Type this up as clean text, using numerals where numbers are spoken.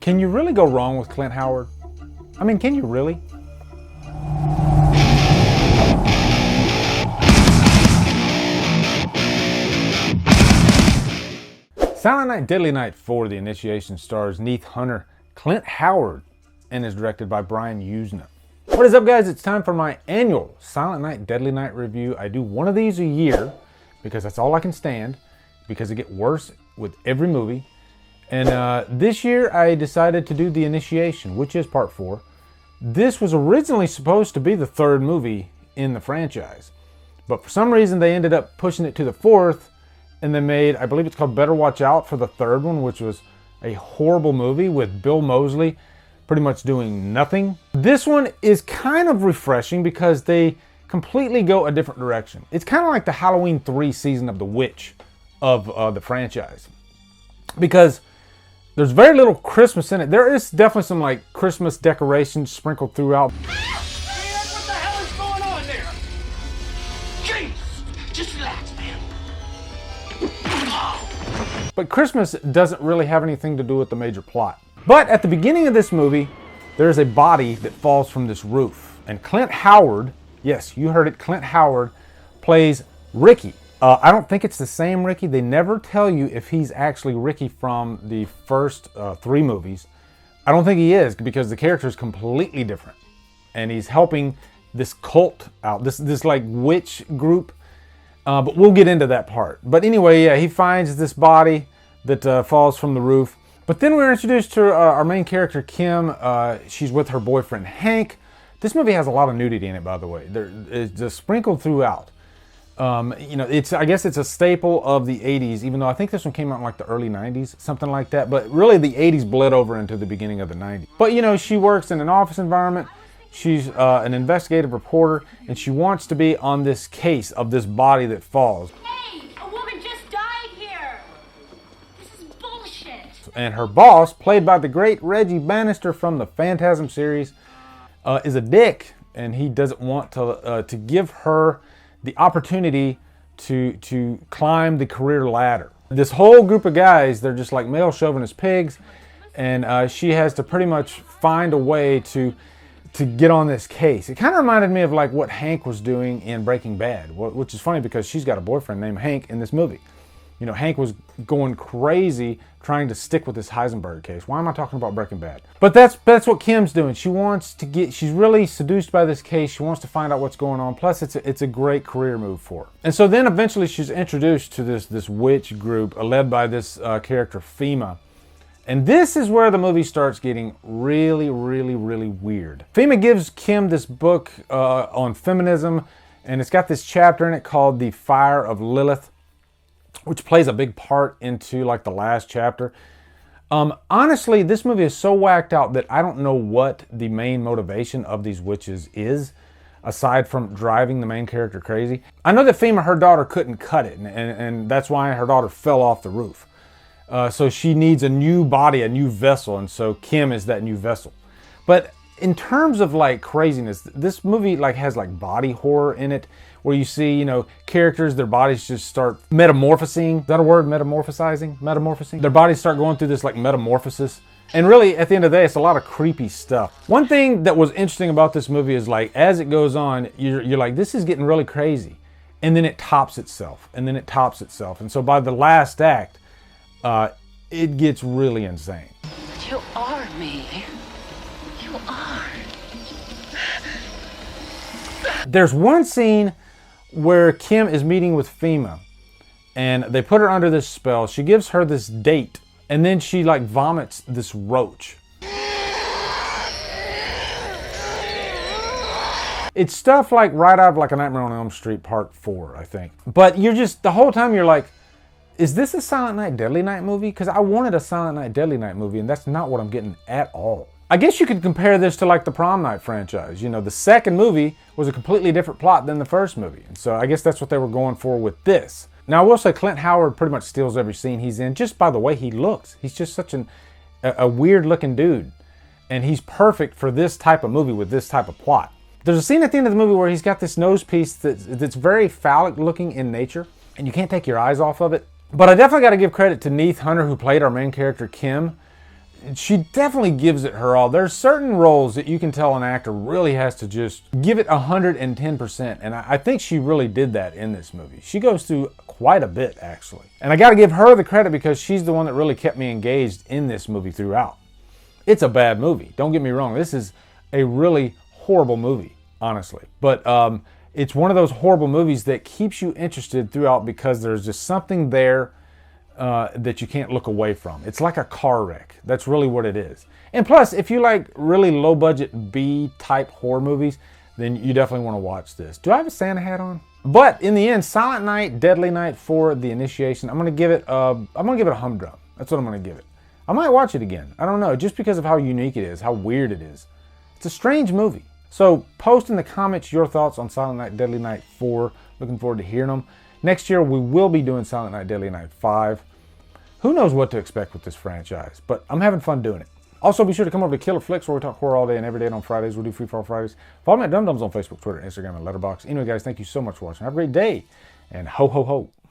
Can you really go wrong with Clint Howard? I mean, can you really? Silent Night, Deadly Night 4, The Initiation, stars Neith Hunter, Clint Howard, and is directed by Brian Usna. What is up, guys? It's time for my annual Silent Night, Deadly Night review. I do one of these a year because that's all I can stand, because it gets worse with every movie. And this year I decided to do The Initiation, which is part 4. This was originally supposed to be the third movie in the franchise, but for some reason they ended up pushing it to the fourth, and they made, I believe it's called Better Watch Out for the third one, which was a horrible movie with Bill Moseley pretty much doing nothing. This one is kind of refreshing because they completely go a different direction. It's kind of like the Halloween 3 season of The Witch of the franchise, because there's very little Christmas in it. There is definitely some like Christmas decorations sprinkled throughout. What the hell is going on there? Jeez, just relax, man. But Christmas doesn't really have anything to do with the major plot. But at the beginning of this movie, there's a body that falls from this roof. And Clint Howard, yes, you heard it, Clint Howard plays Ricky. I don't think it's the same Ricky. They never tell you if he's actually Ricky from the first 3 movies. I don't think he is, because the character is completely different. And he's helping this cult out, this like witch group. But we'll get into that part. But anyway, yeah, he finds this body that falls from the roof. But then we're introduced to our main character, Kim. She's with her boyfriend, Hank. This movie has a lot of nudity in it, by the way. It's just sprinkled throughout. You know, I guess it's a staple of the 80s, even though I think this one came out in like the early 90s, something like that. But really the 80s bled over into the beginning of the 90s. But you know, she works in an office environment. She's an investigative reporter, and she wants to be on this case of this body that falls. Hey, a woman just died here. This is bullshit. And her boss, played by the great Reggie Bannister from the Phantasm series, is a dick, and he doesn't want to give her the opportunity to climb the career ladder. This whole group of guys, they're just like male chauvinist pigs, and she has to pretty much find a way to get on this case. It kind of reminded me of like what Hank was doing in Breaking Bad, which is funny because she's got a boyfriend named Hank in this movie. You know, Hank was going crazy trying to stick with this Heisenberg case. Why am I talking about Breaking Bad? But that's what Kim's doing. She wants to she's really seduced by this case. She wants to find out what's going on. Plus, it's a great career move for her. And so then eventually she's introduced to this witch group led by this character, FEMA. And this is where the movie starts getting really, really, really weird. FEMA gives Kim this book on feminism, and it's got this chapter in it called The Fire of Lilith, which plays a big part into like the last chapter. Honestly, this movie is so whacked out that I don't know what the main motivation of these witches is, aside from driving the main character crazy. I know that FEMA, her daughter, couldn't cut it, and that's why her daughter fell off the roof. So she needs a new body, a new vessel, and so Kim is that new vessel. But in terms of like craziness, this movie like has like body horror in it, where you see, you know, characters, their bodies just start metamorphosing. Is that a word? Metamorphosing? Their bodies start going through this like metamorphosis. And really, at the end of the day, it's a lot of creepy stuff. One thing that was interesting about this movie is like, as it goes on, you're like, this is getting really crazy. And then it tops itself, and then it tops itself. And so by the last act, it gets really insane. You are me. You are. There's one scene where Kim is meeting with FEMA, and they put her under this spell. She gives her this date, and then she like vomits this roach. It's stuff like right out of like A Nightmare on Elm Street Part 4, I think. But you're just, the whole time you're like, is this a Silent Night, Deadly Night movie? Because I wanted a Silent Night, Deadly Night movie, and that's not what I'm getting at all. I guess you could compare this to like the Prom Night franchise. You know, the second movie was a completely different plot than the first movie. And so I guess that's what they were going for with this. Now, I will say Clint Howard pretty much steals every scene he's in just by the way he looks. He's just such a weird looking dude. And he's perfect for this type of movie with this type of plot. There's a scene at the end of the movie where he's got this nose piece that's very phallic looking in nature, and you can't take your eyes off of it. But I definitely got to give credit to Neith Hunter, who played our main character, Kim. she definitely gives it her all. There's certain roles that you can tell an actor really has to just give it 110%. And I think she really did that in this movie. She goes through quite a bit, actually. And I got to give her the credit because she's the one that really kept me engaged in this movie throughout. It's a bad movie. Don't get me wrong. This is a really horrible movie, honestly. But it's one of those horrible movies that keeps you interested throughout because there's just something there that you can't look away from. It's like a car wreck. That's really what it is. And plus, if you like really low-budget B-type horror movies, then you definitely want to watch this. Do I have a Santa hat on? But in the end, Silent Night, Deadly Night for the initiation, I'm gonna give it a humdrum. That's what I'm gonna give it. I might watch it again. I don't know, just because of how unique it is, how weird it is. It's a strange movie. So post in the comments your thoughts on Silent Night, Deadly Night 4. Looking forward to hearing them. Next year, we will be doing Silent Night, Deadly Night 5. Who knows what to expect with this franchise, but I'm having fun doing it. Also, be sure to come over to Killer Flicks, where we talk horror all day and every day. And on Fridays, we'll do Free For All Fridays. Follow me at Drumdums on Facebook, Twitter, Instagram, and Letterboxd. Anyway, guys, thank you so much for watching. Have a great day, and ho, ho, ho.